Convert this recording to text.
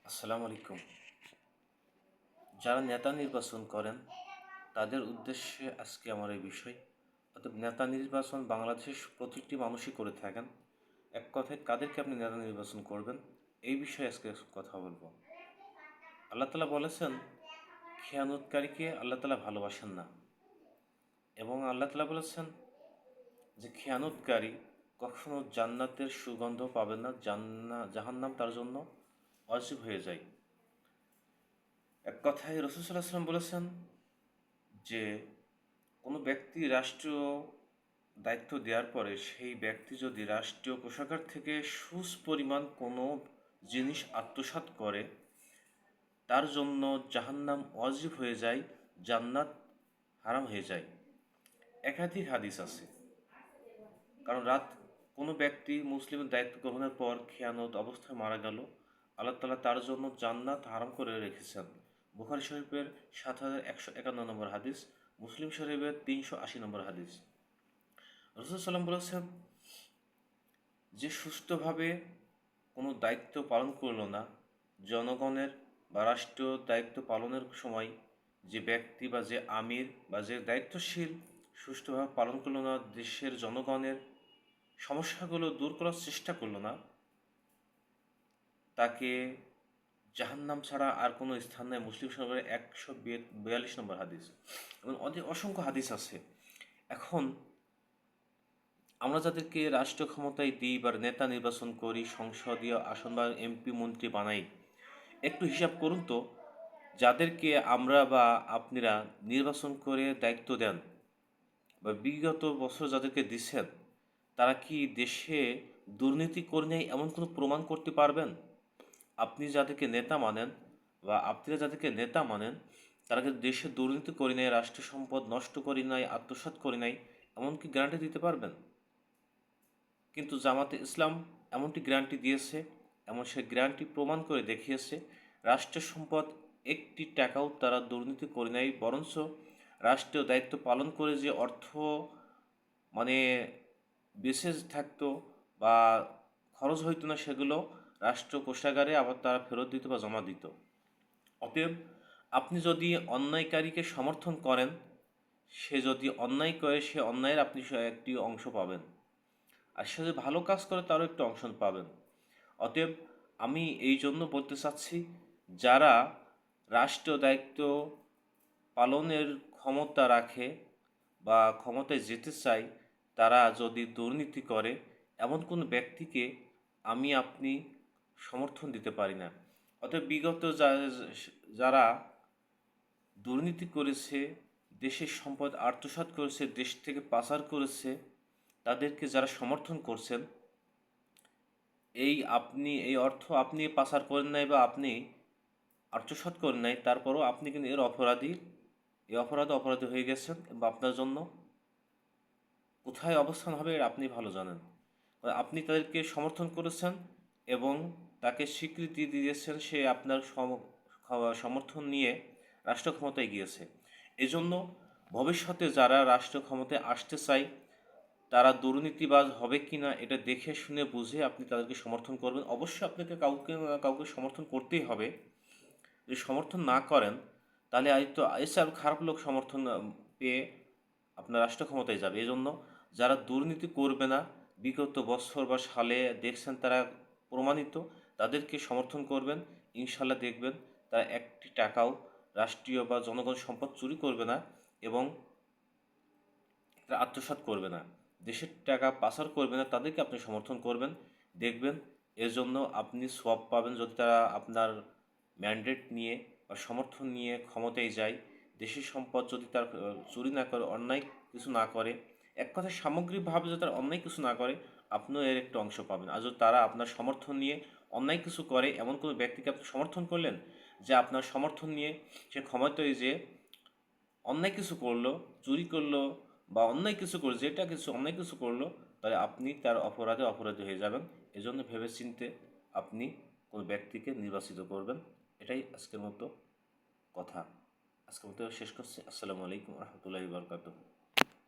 আসসালামু আলাইকুম। যারা নেতা নির্বাচন করেন তাদের উদ্দেশ্যে আজকে আমার এই বিষয়। অর্থাৎ নেতা নির্বাচন বাংলাদেশের প্রতিটি মানুষই করে থাকেন। এক কথায় কাদেরকে আপনি নেতা নির্বাচন করবেন এই বিষয়ে আজকে কথা বলবো। আল্লাহ তাআলা বলেছেন, খেয়ানতকারীকে আল্লাহ তাআলা ভালোবাসেন না, এবং আল্লাহ তাআলা বলেছেন যে খেয়ানতকারী কখনো জান্নাতের সুগন্ধ পাবে না, জাহান্নাম তার জন্য ওয়াজিব হয়ে যায়। এক কথায় রাসূল সাল্লাল্লাহু আলাইহি ওয়াসাল্লাম বলেছেন যে কোনো ব্যক্তি রাষ্ট্রীয় দায়িত্ব দেওয়ার পরে সেই ব্যক্তি যদি রাষ্ট্রীয় কোষাগার থেকে সুস পরিমাণ কোনো জিনিস আত্মসাৎ করে, তার জন্য জাহান্নাম ওয়াজিব হয়ে যায়, জান্নাত হারাম হয়ে যায়। একাধিক হাদিস আছে। কারণ কোনো ব্যক্তি মুসলিমের দায়িত্ব গ্রহণের পর খেয়ানত অবস্থায় মারা গেল, আল্লাহ তাআলা তার জন্য জান্নাত হারাম করে রেখেছেন। বুখারী শরীফের ৭,১৫১ নম্বর হাদিস, মুসলিম শরীফের ৩৮০ নম্বর হাদিস। রাসূল সাল্লাম বলেছেন, যে সুষ্ঠুভাবে কোনো দায়িত্ব পালন করল না, জনগণের বা রাষ্ট্রীয় দায়িত্ব পালনের সময় যে ব্যক্তি বা যে আমির বা যে দায়িত্বশীল সুষ্ঠুভাবে পালন করল না, দেশের জনগণের সমস্যাগুলো দূর করার চেষ্টা করল না, তাকে জাহান্নাম ছাড়া আর কোনো স্থান নেই। মুসলিম শরীফের ১৪২ নম্বর হাদিস, এবং অসংখ্য হাদিস আছে। এখন আমরা যাদেরকে রাষ্ট্রীয় ক্ষমতায় দিই বা নেতা নির্বাচন করি, সংসদীয় আসন বা এমপি মন্ত্রী বানাই, একটু হিসাব করুন তো, যাদেরকে আমরা বা আপনারা নির্বাচন করে দায়িত্ব দেন বা বিগত বছর যাদেরকে দিচ্ছেন, তারা কি দেশে দুর্নীতি করে নেয় এমন কোনো প্রমাণ করতে পারবেন? আপনি যাদেরকে নেতা মানেন বা আপনারা যাদেরকে নেতা মানেন, তারা কিন্তু দেশে দুর্নীতি করে নেয়, রাষ্ট্র সম্পদ নষ্ট করে নেয়, আত্মসাৎ করে নেয়, এমন কি গ্যারান্টি দিতে পারবেন? কিন্তু জামাতে ইসলাম এমনটি গ্যারান্টি দিয়েছে, এমন সে গ্যারান্টি প্রমাণ করে দেখিয়েছে। রাষ্ট্রের সম্পদ একটি টাকাও তারা দুর্নীতি করে নাই, বরঞ্চ রাষ্ট্রীয় দায়িত্ব পালন করে যে অর্থ মানে বেঁচে থাকতো বা খরচ হইতো না, সেগুলো রাষ্ট্র কোষাগারে আবার তারা ফেরত দিত বা জমা দিত। অতএব আপনি যদি অন্যায়কারীকে সমর্থন করেন, সে যদি অন্যায় করে, সে অন্যায়ের আপনি একটি অংশ পাবেন, আর সে যদি ভালো কাজ করে তারও একটু অংশ পাবেন। অতএব আমি এই জন্য বলতে চাচ্ছি, যারা রাষ্ট্রীয় দায়িত্ব পালনের ক্ষমতা রাখে বা ক্ষমতায় যেতে চায়, তারা যদি দুর্নীতি করে, এমন কোনো ব্যক্তিকে আমি আপনি সমর্থন দিতে পারি না। অতএব বিগত যারা দুর্নীতি করেছে, দেশের সম্পদ আত্মসাৎ করেছে, দেশ থেকে পাচার করেছে, তাদেরকে যারা সমর্থন করছেন, এই অর্থ আপনি পাচার করেন নাই বা আপনি আত্মসাৎ করেন নাই, তারপরও আপনি কিন্তু এই অপরাধী হয়ে গেছেন, বা আপনার জন্য কোথায় অবস্থান হবে এটা আপনি ভালো জানেন। আপনি তাদেরকে সমর্থন করেছেন এবং তাকে স্বীকৃতি দিয়েছেন, সে আপনার সমর্থন নিয়ে রাষ্ট্র ক্ষমতায় গিয়েছে। এজন্য ভবিষ্যতে যারা রাষ্ট্র ক্ষমতায় আসতে চায়, তারা দুর্নীতিবাজ হবে কি না এটা দেখে শুনে বুঝে আপনি তাদেরকে সমর্থন করবেন। অবশ্যই আপনাকে কাউকে না কাউকে সমর্থন করতেই হবে। যদি সমর্থন না করেন, তাহলে হয়তো এসে আর খারাপ লোক সমর্থন পেয়ে আপনার রাষ্ট্র ক্ষমতায় যাবে। এজন্য যারা দুর্নীতি করবে না, বিগত বছর বা সালে দেখছেন তারা প্রমাণিত, তাদেরকে সমর্থন করবেন। ইনশাল্লাহ দেখবেন তারা একটি টাকাও রাষ্ট্রীয় বা জনগণ সম্পদ চুরি করবে না, এবং তারা আত্মসাৎ করবে না, দেশের টাকা পাচার করবে না। তাদেরকে আপনি সমর্থন করবেন, দেখবেন এর জন্য আপনি সওয়াব পাবেন। যদি তারা আপনার ম্যান্ডেট নিয়ে বা সমর্থন নিয়ে ক্ষমতায় যায়, দেশের সম্পদ যদি তার চুরি না করে, অন্যায় কিছু না করে, এক কথায় সামগ্রিকভাবে যদি তারা অন্যায় কিছু না করে, আপনিও এর একটু অংশ পাবেন। আর যদি তারা আপনার সমর্থন নিয়ে অন্যায় কিছু করে, এমন কোনো ব্যক্তিকে আপনি সমর্থন করলেন যে আপনার সমর্থন নিয়ে সে ক্ষমতায় যে অন্যায় কিছু করলো, চুরি করলো বা অন্যায় কিছু করলো, অন্যায় কিছু করলো, তাহলে আপনি তার অপরাধী হয়ে যাবেন। এজন্য ভেবেচিন্তে আপনি কোনো ব্যক্তিকে নির্বাচিত করবেন। এটাই আজকের মতো কথা। আজকের মতো শেষ করছি। আসসালামু আলাইকুম রহমতুল্লাহি বারকাতুহু।